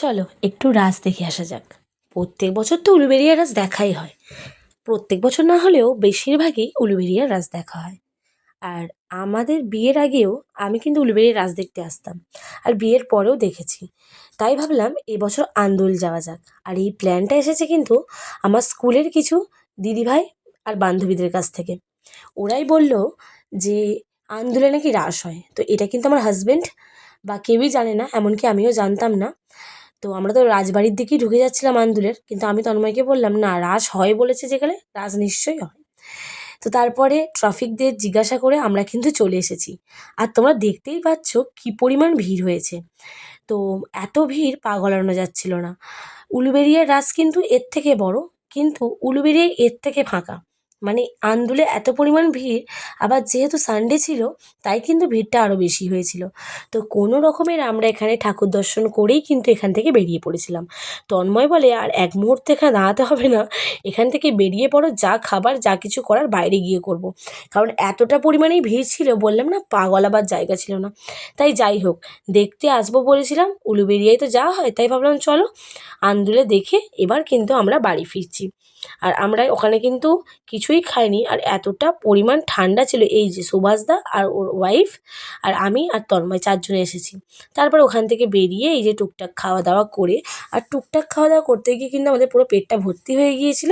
চলো একটু রাস দেখে আসা যাক। প্রত্যেক বছর তো উলুবেড়িয়া রাস দেখাই হয়। প্রত্যেক বছর না হলেও বেশিরভাগই উলুবেড়িয়া রাস দেখা হয়। আর আমাদের বিয়ের আগেও আমি কিন্তু উলুবেড়িয়া রাস দেখতে আসতাম, আর বিয়ের পরেও দেখেছি। তাই ভাবলাম এবছর আন্দোল যাওয়া যাক। আর এই প্ল্যানটা এসেছে কিন্তু আমার স্কুলের কিছু দিদিভাই আর বান্ধবীদের কাছ থেকে। ওরাই বলল যে আন্দোলে নাকি রাস হয়। তো এটা কিন্তু আমার হাজবেন্ড বা কেউই জানে না, এমনকি আমিও জানতাম না। তো আমরা তো রাজবাড়ির দিকেই ঢুকে যাচ্ছিলাম আন্দুলের, কিন্তু আমি তন্ময়কে বললাম, না রাস হয় বলেছে যেখানে, রাস নিশ্চয়ই হয়। তো তারপরে ট্রাফিকদের জিজ্ঞাসা করে আমরা কিন্তু চলে এসেছি। আর তোমরা দেখতেই পাচ্ছ কী পরিমাণ ভিড় হয়েছে। তো এত ভিড় পা গলানো যাচ্ছিল না। উলুবেড়িয়ার রাস কিন্তু এর থেকে বড়, কিন্তু উলুবেড়িয়ায় এর থেকে ফাঁকা। মানে আন্দুলে এত পরিমাণ ভিড়, আবার যেহেতু সানডে ছিল তাই কিন্তু ভিড়টা আরও বেশি হয়েছিল। তো কোনো রকমের আমরা এখানে ঠাকুর দর্শন করেই কিন্তু এখান থেকে বেরিয়ে পড়েছিলাম। তন্ময় বলে, আর এক মুহূর্তে এখানে দাঁড়াতে হবে না, এখান থেকে বেরিয়ে পড়ো, যা খাবার যা কিছু করার বাইরে গিয়ে করব। কারণ এতটা পরিমাণেই ভিড় ছিল, বললাম না, পা গলাবার জায়গা ছিল না। তাই যাই হোক, দেখতে আসবো বলেছিলাম, উলুবেড়িয়ায় তো যাওয়া হয়, তাই ভাবলাম চলো আন্দুলে দেখে এবার কিন্তু আমরা বাড়ি ফিরছি। আর আমরা ওখানে কিন্তু কিছুই খাইনি, আর এতটা পরিমাণ ঠান্ডা ছিল। এই যে সুভাষদা আর ওর ওয়াইফ আর আমি আর তন্ময় চারজনে এসেছি। তারপর ওখান থেকে বেরিয়ে এই যে টুকটাক খাওয়া দাওয়া করে, আর টুকটাক খাওয়া দাওয়া করতে গিয়ে কিন্তু আমাদের পুরো পেটটা ভর্তি হয়ে গিয়েছিল,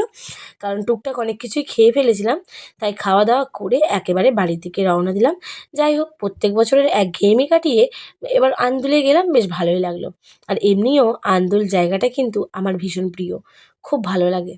কারণ টুকটাক অনেক কিছুই খেয়ে ফেলেছিলাম। তাই খাওয়া দাওয়া করে একেবারে বাড়ির দিকে রওনা দিলাম। যাই হোক, প্রত্যেক বছরের একঘেয়েমি কাটিয়ে এবার আন্দুলে গেলাম, বেশ ভালোই লাগলো। আর এমনিও আন্দুল জায়গাটা কিন্তু আমার ভীষণ প্রিয়, খুব ভালো লাগে।